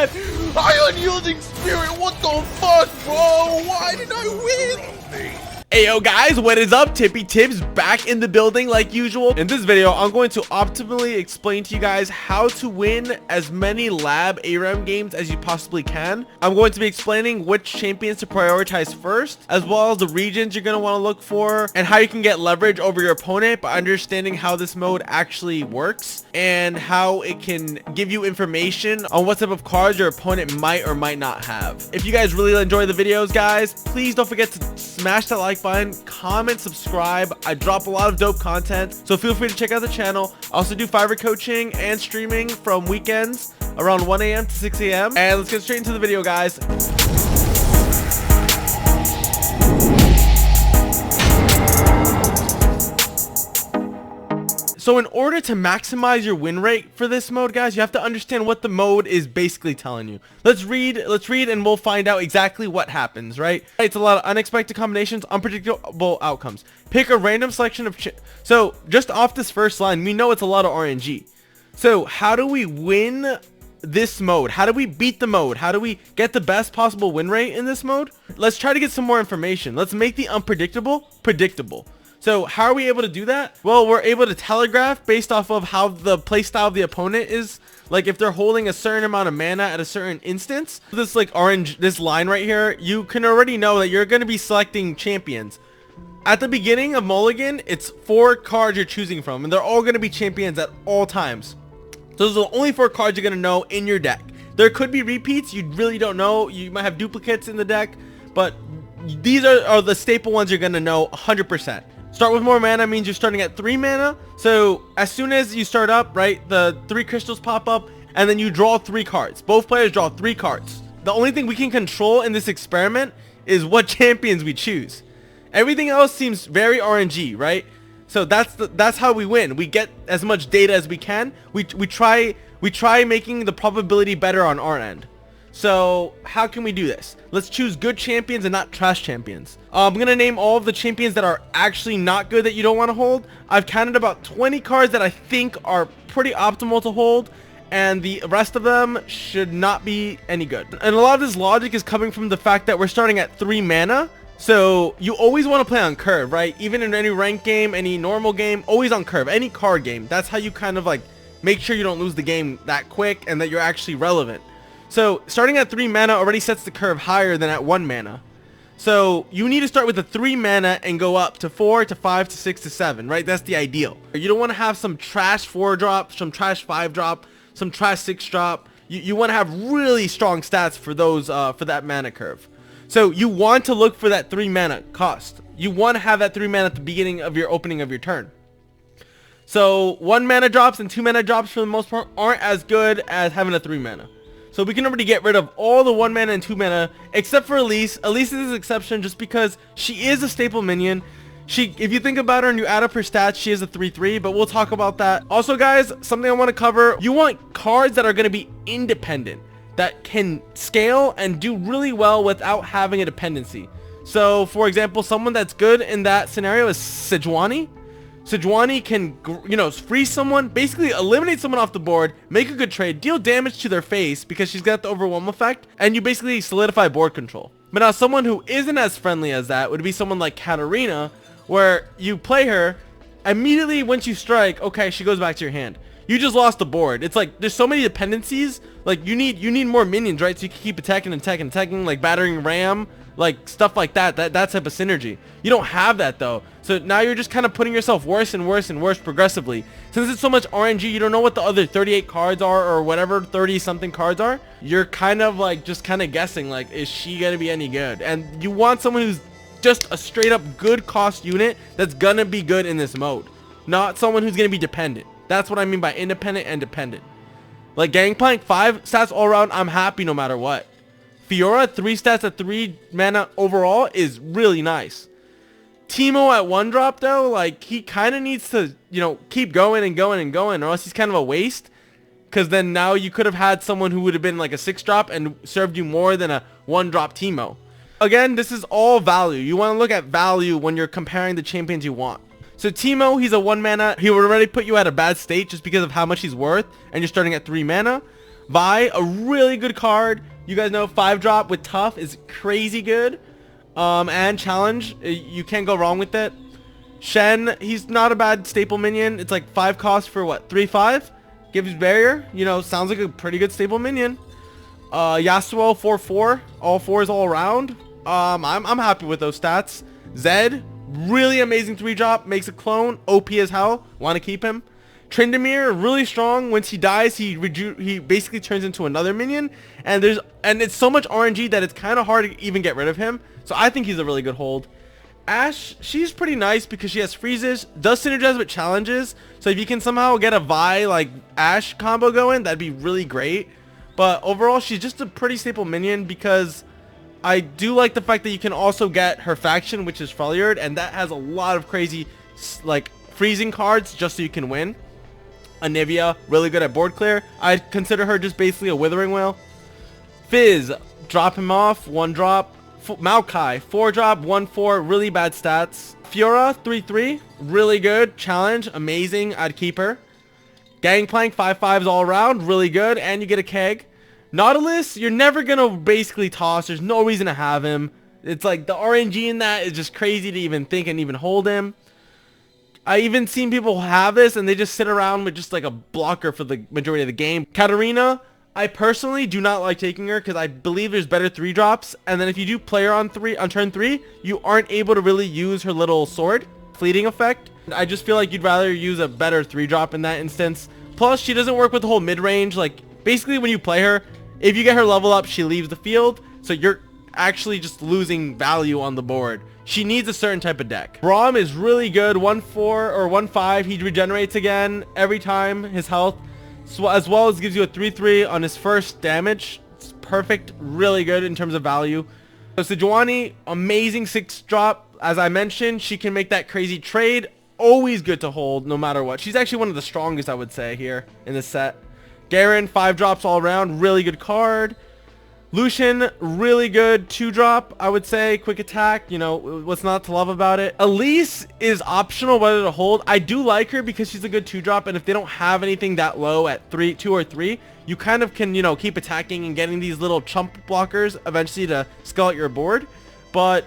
god! I unyielding spirit, what the fuck, bro? Why did I win? Ayo guys, what is up? Tippy Tips back in the building like usual. In this video, I'm going to optimally explain to you guys how to win as many lab A.R.A.M games as you possibly can. I'm going to be explaining which champions to prioritize first, as well as the regions you're going to want to look for, and how you can get leverage over your opponent by understanding how this mode actually works, and how it can give you information on what type of cards your opponent might or might not have. If you guys really enjoy the videos, guys, please don't forget to smash that like button, comment, subscribe. I drop a lot of dope content, so feel free to check out the channel. I also do Fiverr coaching and streaming from weekends around 1 a.m. to 6 a.m. And let's get straight into the video, guys. So in order to maximize your win rate for this mode, guys, you have to understand what the mode is basically telling you. Let's read and we'll find out exactly what happens, right? It's a lot of unexpected combinations, unpredictable outcomes. Pick a random selection of so just off this first line, we know it's a lot of RNG. So how do we win this mode? How do we beat the mode? How do we get the best possible win rate in this mode? Let's try to get some more information. Let's make the unpredictable predictable. So how are we able to do that? Well, we're able to telegraph based off of how the playstyle of the opponent is. Like if they're holding a certain amount of mana at a certain instance, this like orange, this line right here, you can already know that you're going to be selecting champions. At the beginning of Mulligan, it's 4 cards you're choosing from, and they're all going to be champions at all times. So those are the only 4 cards you're going to know in your deck. There could be repeats, you really don't know. You might have duplicates in the deck, but these are the staple ones you're going to know 100%. Start with more mana means you're starting at 3 mana. So as soon as you start up, right, the 3 crystals pop up, and then you draw 3 cards. Both players draw 3 cards. The only thing we can control in this experiment is what champions we choose. Everything else seems very RNG, right? So that's how we win. We get as much data as we can. We try making the probability better on our end. So how can we do this? Let's choose good champions and not trash champions. I'm going to name all of the champions that are actually not good that you don't want to hold. I've counted about 20 cards that I think are pretty optimal to hold, and the rest of them should not be any good. And a lot of this logic is coming from the fact that we're starting at 3 mana. So you always want to play on curve, right? Even in any ranked game, any normal game, always on curve, any card game. That's how you kind of like make sure you don't lose the game that quick and that you're actually relevant. So starting at 3 mana already sets the curve higher than at 1 mana. So you need to start with a 3 mana and go up to 4 to 5 to 6 to 7, right? That's the ideal. You don't want to have some trash 4 drop, some trash 5 drop, some trash 6 drop. You want to have really strong stats for those for that mana curve. So you want to look for that 3 mana cost. You want to have that 3 mana at the beginning of your opening of your turn. So 1 mana drops and 2 mana drops for the most part aren't as good as having a 3 mana. So we can already get rid of all the 1 mana and 2 mana, except for Elise. Elise is an exception just because she is a staple minion. If you think about her and you add up her stats, she is a 3/3, but we'll talk about that. Also, guys, something I want to cover. You want cards that are going to be independent, that can scale and do really well without having a dependency. So, for example, someone that's good in that scenario is Sejuani. Sejuani can, you know, freeze someone, basically eliminate someone off the board, make a good trade, deal damage to their face because she's got the overwhelm effect, and you basically solidify board control. But now someone who isn't as friendly as that would be someone like Katarina, where you play her, immediately once you strike, okay, she goes back to your hand. You just lost the board. It's like there's so many dependencies. Like you need more minions, right? So you can keep attacking, like battering ram, like stuff like that type of synergy. You don't have that though. So now you're just kind of putting yourself worse and worse and worse progressively. Since it's so much RNG, you don't know what the other 38 cards are or whatever 30 something cards are. You're kind of like just kind of guessing like, is she gonna be any good? And you want someone who's just a straight up good cost unit that's gonna be good in this mode, not someone who's gonna be dependent. That's what I mean by independent and dependent. Like Gangplank 5 stats all around, I'm happy no matter what. Fiora 3 stats at 3 mana overall is really nice. Teemo at 1 drop though, like he kind of needs to, you know, keep going and going and going, or else he's kind of a waste. Because then now you could have had someone who would have been like a 6 drop and served you more than a 1 drop Teemo. Again, this is all value. You want to look at value when you're comparing the champions you want. So Teemo, he's a 1 mana. He would already put you at a bad state just because of how much he's worth, and you're starting at 3 mana. Vi, a really good card. You guys know 5-drop with tough is crazy good. And challenge, you can't go wrong with it. Shen, he's not a bad staple minion. It's like 5 cost for what, 3/5? Gives barrier, you know, sounds like a pretty good staple minion. Yasuo 4/4, all 4s all around. I'm happy with those stats. Zed, really amazing 3-drop, makes a clone, OP as hell, want to keep him. Tryndamere, really strong. Once he dies, he basically turns into another minion, and it's so much RNG that it's kind of hard to even get rid of him. So I think he's a really good hold. Ashe, she's pretty nice because she has freezes, does synergize with challenges. So if you can somehow get a Vi like Ashe combo going, that'd be really great. But overall, she's just a pretty staple minion because I do like the fact that you can also get her faction, which is Freljord, and that has a lot of crazy like freezing cards just so you can win. Anivia, really good at board clear. I'd consider her just basically a Withering Whale. Fizz, drop him off, 1-drop. Maokai, 4-drop, 1/4, really bad stats. Fiora, 3/3, really good. Challenge, amazing. I'd keep her. Gangplank, 5/5s all around, really good, and you get a keg. Nautilus, you're never gonna basically toss. There's no reason to have him. It's like the RNG in that is just crazy to even think and even hold him. I even seen people have this and they just sit around with just like a blocker for the majority of the game. Katarina, I personally do not like taking her because I believe there's better 3-drops, and then if you do play her on turn 3, you aren't able to really use her little sword fleeting effect. I just feel like you'd rather use a better 3-drop in that instance. Plus, she doesn't work with the whole mid-range. Like, basically when you play her, if you get her level up, she leaves the field, so you're actually just losing value on the board. She needs a certain type of deck. A.R.A.M is really good, 1/4 or 1/5. He regenerates again every time his health, so as well as gives you a 3/3 on his first damage. It's perfect, really good in terms of value. So Sejuani, amazing 6-drop. As I mentioned, she can make that crazy trade. Always good to hold no matter what. She's actually one of the strongest, I would say, here in this set. Garen, 5-drops all around, really good card. Lucian, really good 2-drop, I would say. Quick attack, you know, what's not to love about it. Elise is optional whether to hold. I do like her because she's a good 2-drop, and if they don't have anything that low at 2 or 3, you kind of can, you know, keep attacking and getting these little chump blockers eventually to scale out your board. But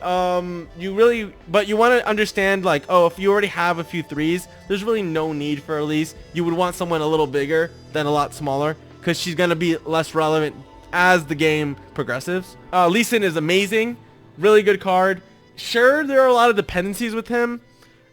you want to understand, like, oh, if you already have a few 3s, there's really no need for Elise. You would want someone a little bigger than a lot smaller because she's going to be less relevant as the game progresses. Lee Sin is amazing, really good card. Sure, there are a lot of dependencies with him,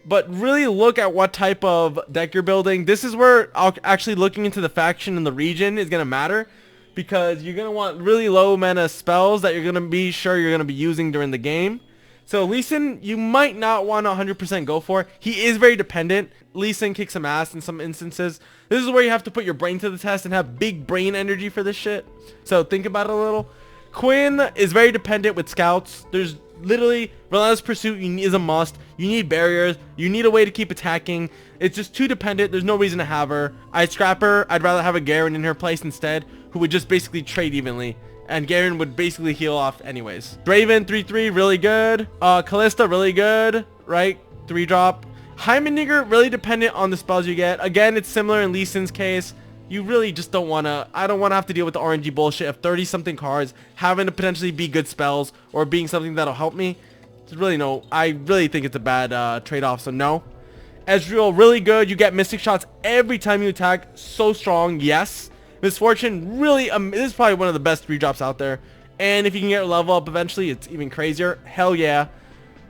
but really look at what type of deck you're building. This is where actually looking into the faction and the region is going to matter, because you're going to want really low mana spells that you're going to be sure you're going to be using during the game. So Lee Sin, you might not want to 100% go for. He is very dependent. Lee Sin kicks some ass in some instances. This is where you have to put your brain to the test and have big brain energy for this shit. So think about it a little. Quinn is very dependent with scouts. There's literally relentless pursuit is a must. You need barriers. You need a way to keep attacking. It's just too dependent. There's no reason to have her. I'd scrap her. I'd rather have a Garen in her place instead, who would just basically trade evenly. And Garen would basically heal off anyways. Draven, 3/3, really good. Callista, really good, right? 3-drop. Heimendigger, really dependent on the spells you get. Again, it's similar in Lee Sin's case. You really just don't want to, I don't want to have to deal with the RNG bullshit of 30-something cards having to potentially be good spells or being something that'll help me. There's really no, I really think it's a bad trade-off, so no. Ezreal, really good. You get Mystic Shots every time you attack. So strong, yes. Misfortune, really, this is probably one of the best 3-drops out there. And if you can get a level up eventually, it's even crazier. Hell yeah.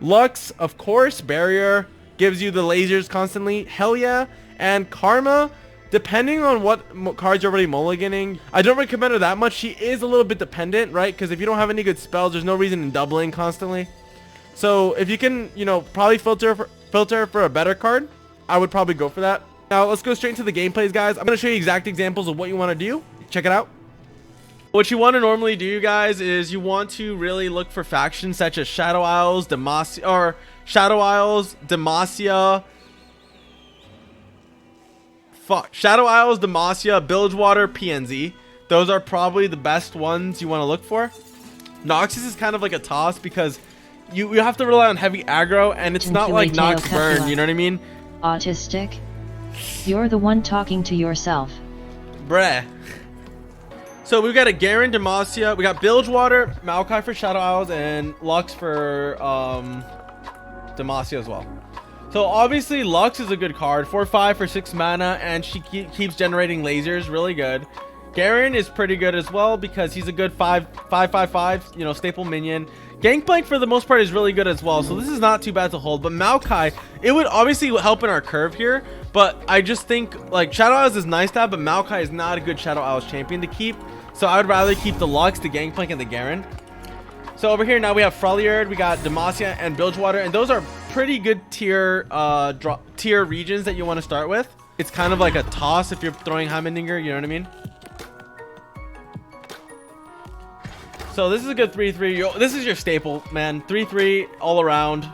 Lux, of course, barrier, gives you the lasers constantly. Hell yeah. And Karma, depending on what cards you're already mulliganing, I don't recommend her that much. She is a little bit dependent, right? Because if you don't have any good spells, there's no reason in doubling constantly. So if you can, you know, probably filter for a better card, I would probably go for that. Now let's go straight into the gameplays, guys. I'm going to show you exact examples of what you want to do. Check it out. What you want to normally do, guys, is you want to really look for factions such as Shadow Isles, Demacia, Bilgewater, PNZ. Those are probably the best ones you want to look for. Noxus is kind of like a toss because you have to rely on heavy aggro, and it's not like Nox Burn, you know what I mean? Autistic? You're the one talking to yourself. Bruh. So we've got a Garen, Demacia, we got Bilgewater, Maokai for Shadow Isles, and Lux for Demacia as well. So obviously Lux is a good card, 4/5 for 6 mana, and she keeps generating lasers, really good. Garen is pretty good as well because he's a good 5/5/5, you know, staple minion. Gangplank for the most part is really good as well, so this is not too bad to hold. But Maokai, it would obviously help in our curve here, but I just think like Shadow Isles is nice to have, but Maokai is not a good Shadow Isles champion to keep. So I would rather keep the Lux, the Gangplank, and the Garen. So over here now we have Freljord, we got Demacia and Bilgewater, and those are pretty good tier regions that you want to start with. It's kind of like a toss if you're throwing Heimendinger, you know what I mean? So this is a good 3/3. This is your staple, man. 3/3 all around.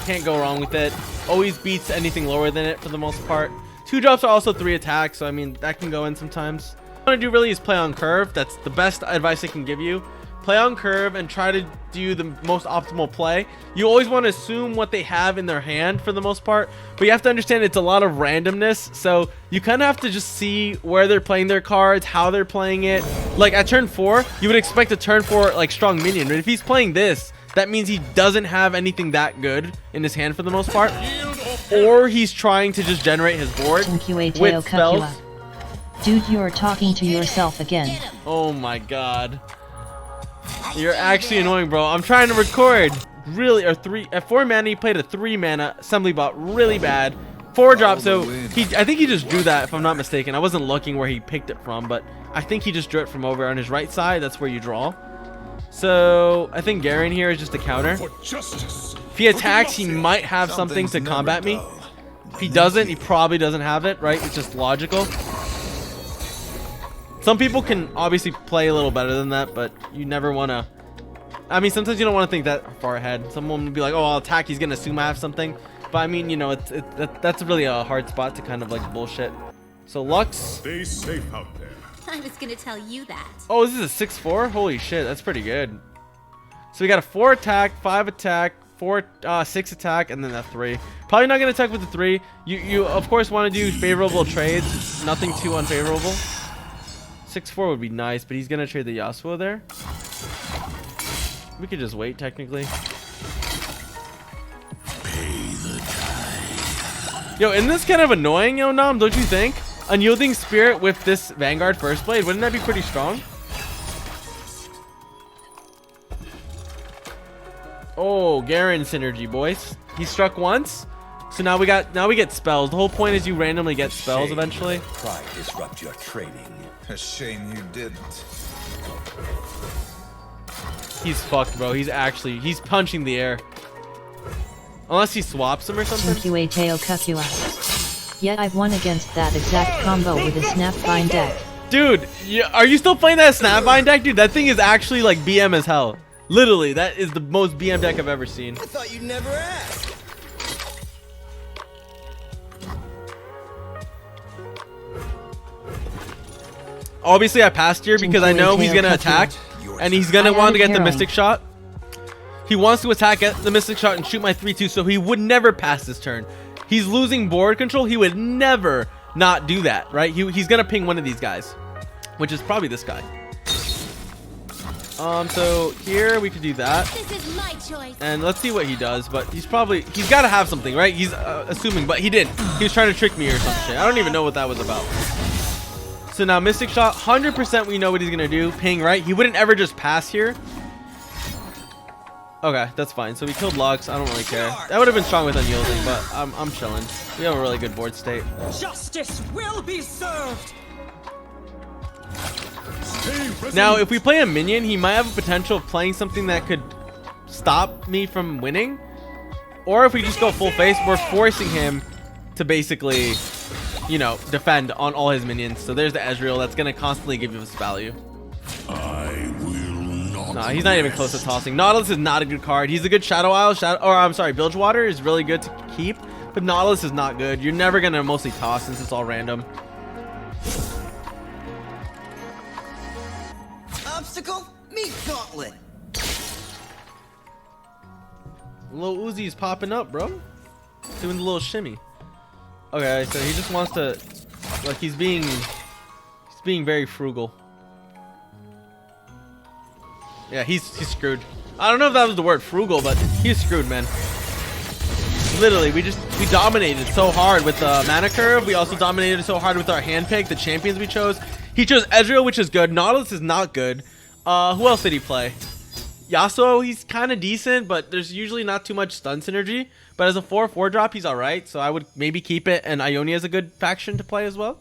Can't go wrong with it. Always beats anything lower than it for the most part. 2-drops are also 3 attacks, so I mean that can go in sometimes. What I want to do really is play on curve. That's the best advice I can give you. Play on curve and try to do the most optimal play. You always want to assume what they have in their hand for the most part, but you have to understand it's a lot of randomness, so you kind of have to just see where they're playing their cards, how they're playing it. Like at turn 4 you would expect a turn 4 like strong minion, but if he's playing this, that means he doesn't have anything that good in his hand for the most part, or he's trying to just generate his board with spells. Dude, you're talking to yourself again. Oh my god. You're actually annoying, bro. I'm trying to record. Really, or 4 mana, he played a 3 mana assembly bot really bad. 4-drop, so I think he just drew that, if I'm not mistaken. I wasn't looking where he picked it from, but I think he just drew it from over on his right side. That's where you draw. So I think Garen here is just a counter. If he attacks, he might have something to combat me. If he doesn't, he probably doesn't have it, right? It's just logical. Some people can obviously play a little better than that, but you never want to. I mean, sometimes you don't want to think that far ahead. Someone would be like, oh, I'll attack, he's going to assume I have something. But I mean, you know, that's really a hard spot to kind of like bullshit. So Lux. Stay safe out there. I was going to tell you that. Oh, this is a 6/4? Holy shit, that's pretty good. So we got a 4 attack, 5 attack, 6 attack, and then a 3. Probably not going to attack with the 3. You of course want to do favorable trades. Nothing too unfavorable. 6/4 would be nice, but he's gonna trade the Yasuo there. We could just wait, technically. Yo, isn't this kind of annoying, yo, Nam? Don't you think? Unyielding Spirit with this Vanguard First Blade, wouldn't that be pretty strong? Oh, Garen synergy, boys. He struck once, so now we get spells. The whole point is you randomly get spells eventually. Try to disrupt your training. A shame you didn't. He's fucked, bro. He's punching the air. Unless he swaps him or something. Yet I've won against that exact combo with a Snapvine deck. Dude, are you still playing that Snapvine deck? Dude, that thing is actually like BM as hell. Literally, that is the most BM deck I've ever seen. I thought you'd never ask. Obviously, I passed here because I know he's gonna attack, and he's gonna want to get the Mystic Shot. He wants to attack at the Mystic Shot and shoot my 3/2, so he would never pass this turn. He's losing board control. He would never not do that, right? He's gonna ping one of these guys, which is probably this guy. So here we could do that. This is my choice. And let's see what he does, but he's got to have something, right? He's assuming, but he didn't. He was trying to trick me or some shit. I don't even know what that was about. So now Mystic Shot, 100% we know what he's gonna do. Ping, right? He wouldn't ever just pass here. Okay, that's fine. So we killed Lux. I don't really care. That would have been strong with Unyielding, but I'm chilling. We have a really good board state. Justice will be served. Now, if we play a minion, he might have a potential of playing something that could stop me from winning. Or if we just go full face, we're forcing him to basically, you know, defend on all his minions. So there's the Ezreal that's going to constantly give us value. I will not. Nah, he's not even close to tossing. Nautilus is not a good card. He's a good Shadow Isle. I'm sorry, Bilgewater is really good to keep, but Nautilus is not good. You're never going to mostly toss since it's all random. Obstacle, meet gauntlet. Lil Uzi's popping up, bro. Doing the little shimmy. Okay, so he just wants to, like, he's being very frugal. Yeah, he's screwed. I don't know if that was the word frugal, but he's screwed, man. Literally, we dominated so hard with the mana curve. We also dominated so hard with our hand pick, the champions we chose. He chose Ezreal, which is good. Nautilus is not good. Who else did he play? Yasuo, he's kind of decent, but there's usually not too much stun synergy. But as a 4/4 drop, he's alright. So I would maybe keep it, and Ionia is a good faction to play as well.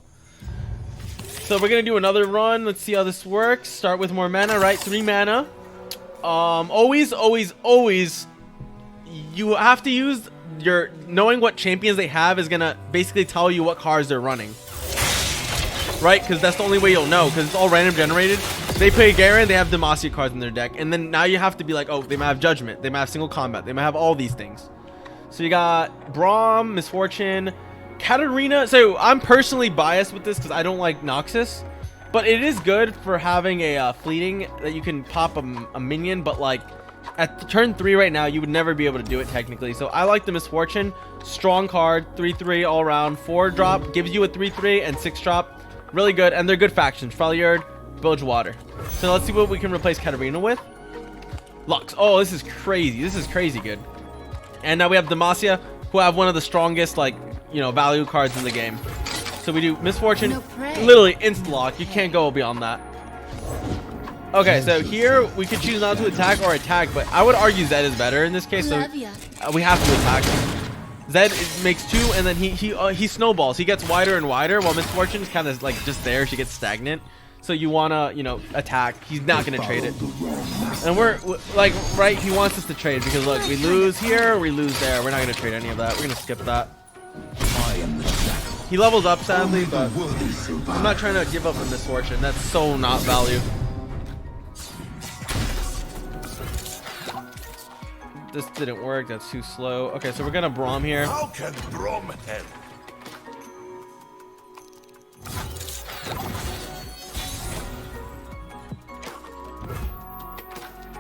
So we're going to do another run. Let's see how this works. Start with more mana, right? 3 mana. Always, you have to use your... Knowing what champions they have is going to basically tell you what cards they're running. Right? Because that's the only way you'll know. Because it's all random generated. They play Garen, they have Demacia cards in their deck. And then now you have to be like, oh, they might have Judgment. They might have single combat. They might have all these things. So you got A.R.A.M, Misfortune, Katarina. So I'm personally biased with this because I don't like Noxus. But it is good for having a fleeting that you can pop a minion. But like at turn 3 right now, you would never be able to do it technically. So I like the Misfortune. Strong card, 3/3 all around. 4-drop, gives you a 3/3 and 6-drop. Really good. And they're good factions. Freljord, Bilgewater. So let's see what we can replace Katarina with. Lux. Oh, this is crazy. This is crazy good. And now we have Demacia, who have one of the strongest, like, you know, value cards in the game. So we do Misfortune, literally instant lock. You can't go beyond that. Okay, so here we could choose not to attack or attack, but I would argue Zed is better in this case. So we have to attack. Zed makes 2, and then he snowballs. He gets wider and wider, while Misfortune is kind of like just there. She gets stagnant. So you wanna, you know, attack. He's not gonna trade it. And we're like, right? He wants us to trade because look, we lose here, we lose there. We're not gonna trade any of that. We're gonna skip that. He levels up sadly, but I'm not trying to give up a Misfortune. That's so not value. This didn't work. That's too slow. Okay, so we're gonna Braum here. How can Brom help?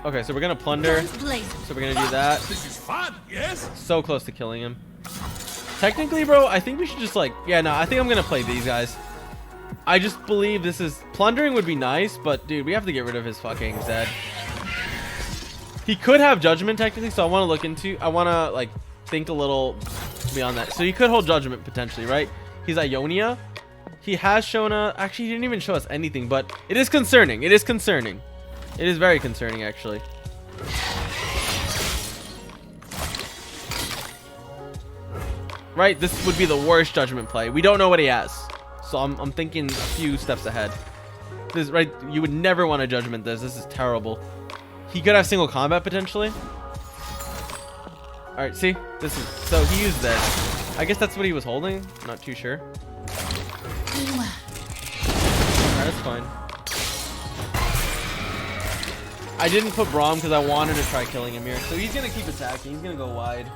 Okay, so we're gonna plunder. So we're gonna do that. This is fun, yes? So close to killing him. Technically, bro, I think we should just like... Yeah, no, I think I'm gonna play these guys. I just believe this is... Plundering would be nice, but dude, we have to get rid of his fucking Zed. He could have Judgment technically, so I want to look into... I want to like think a little beyond that. So he could hold Judgment potentially, right? He's Ionia. He has shown a... Actually, he didn't even show us anything, but it is concerning. It is concerning. It is very concerning, actually. Right? This would be the worst Judgment play. We don't know what he has. So I'm thinking a few steps ahead. This is right. You would never want to Judgment this. This is terrible. He could have single combat, potentially. Alright, see? This is... So he used this. I guess that's what he was holding. I'm not too sure. Alright, that's fine. I didn't put Braum because I wanted to try killing him here. So he's going to keep attacking. He's going to go wide.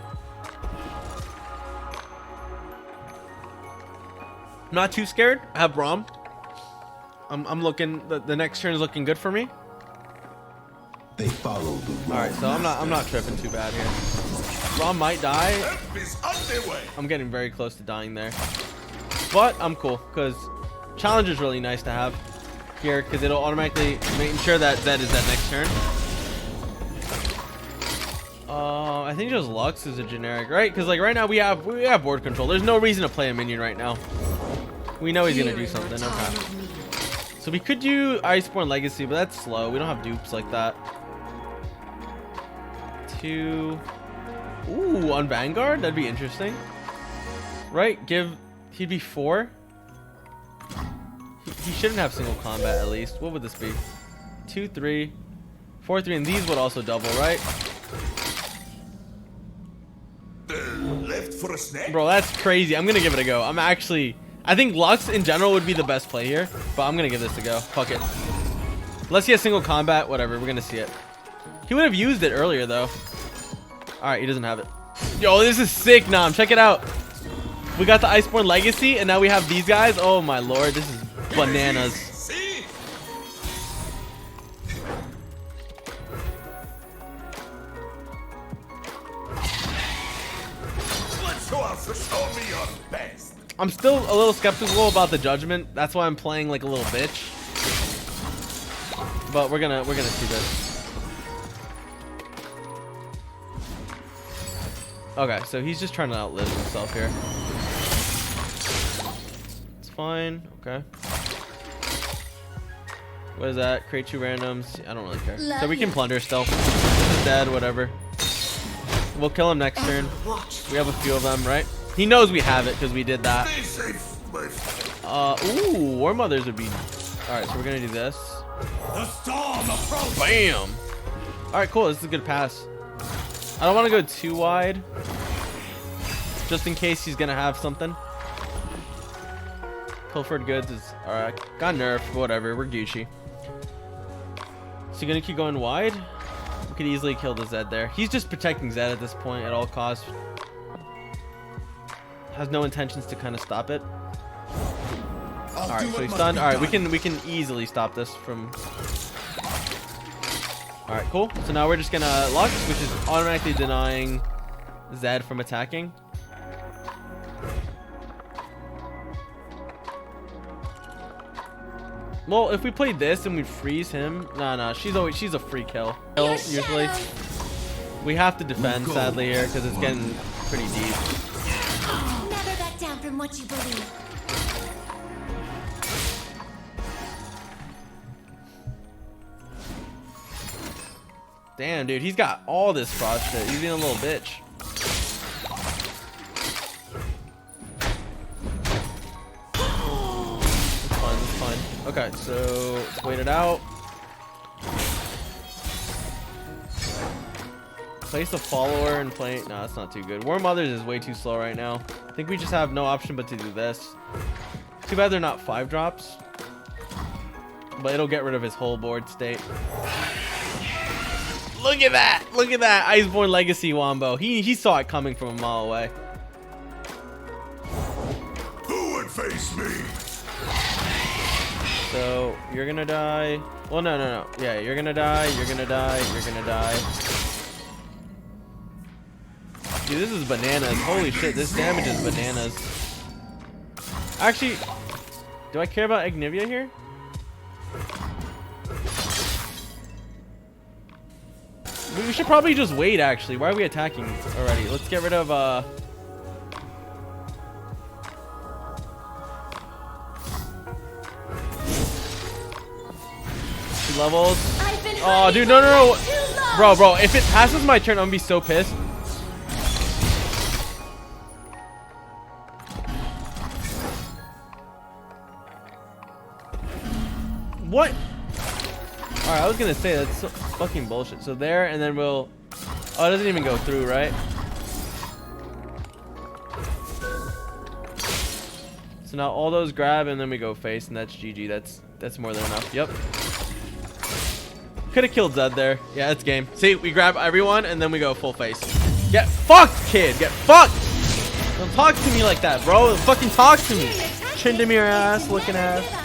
I'm not too scared. I have Braum. I'm looking... The next turn is looking good for me. They follow the Alright, so I'm not tripping too bad here. Braum might die. Help is on their way. I'm getting very close to dying there. But I'm cool because challenge is really nice to have here because it'll automatically make sure that Zed is that next turn. I think just Lux is a generic, right? Because like right now we have board control. There's no reason to play a minion right now. We know he's gonna do something. Okay. So we could do Iceborne Legacy, but that's slow. We don't have dupes like that. 2. Ooh, on Vanguard? That'd be interesting. Right? He'd be 4. He shouldn't have single combat at least. What would this be? 2, 3, 4, 3, and these would also double, right? Left for a snack? Bro, that's crazy. I'm gonna give it a go. I think Lux in general would be the best play here, but I'm gonna give this a go. Fuck it. Let's see a single combat. Whatever. We're gonna see it. He would have used it earlier though. All right, he doesn't have it. Yo, this is sick, Nam. Check it out. We got the Iceborne Legacy, and now we have these guys. Oh my lord, this is bananas. See? Let's go out, so show me your best. I'm still a little skeptical about the Judgment. That's why I'm playing like a little bitch. But we're gonna see this. Okay, so he's just trying to outlive himself here. It's fine. Okay. What is that? Create 2 randoms. I don't really care. So we can plunder still. This is dead, whatever. We'll kill him next turn. We have a few of them, right? He knows we have it because we did that. Stay safe, my friend. Ooh, War Mothers would be... Alright, so we're gonna do this. The storm approaches. Bam! Alright, cool. This is a good pass. I don't want to go too wide. Just in case he's gonna have something. Pilfered goods is... Alright, got nerfed. Whatever, we're Gucci. So you gonna keep going wide? We could easily kill the Zed there. He's just protecting Zed at this point at all costs. Has no intentions to kind of stop it. Alright, so he's stunned. Alright, we can easily stop this from... Alright, cool. So now we're just gonna Lux, which is automatically denying Zed from attacking. Well, if we played this and we freeze him, nah, she's a free kill. Usually, we have to defend sadly here because it's getting pretty deep. Never back down from what you believe. Damn, dude, he's got all this frost shit. He's being a little bitch. It's fine. Okay, so let's wait it out. Place a follower and play. No, that's not too good. War Mothers is way too slow right now. I think we just have no option but to do this. Too bad they're not 5 drops. But it'll get rid of his whole board state. Look at that! Look at that! Iceborne Legacy Wombo. He saw it coming from a mile away. Who would face me? So you're gonna die. Well, no. Yeah, you're gonna die. You're gonna die. You're gonna die. Dude, this is bananas. Holy shit, this damage is bananas. Actually, do I care about Ignivia here? We should probably just wait, actually. Why are we attacking already? Let's get rid of, levels. Oh, dude, no. Bro, if it passes my turn, I'm gonna be so pissed. What? Alright, I was gonna say that's so fucking bullshit. So there, and then we'll... Oh, it doesn't even go through, right? So now all those grab, and then we go face, and that's GG. That's more than enough. Yep. Could have killed Zed there. Yeah, it's game. See, we grab everyone, and then we go full face. Get fucked, kid. Get fucked. Don't talk to me like that, bro. Fucking talk to me. Tryndamere ass, looking ass.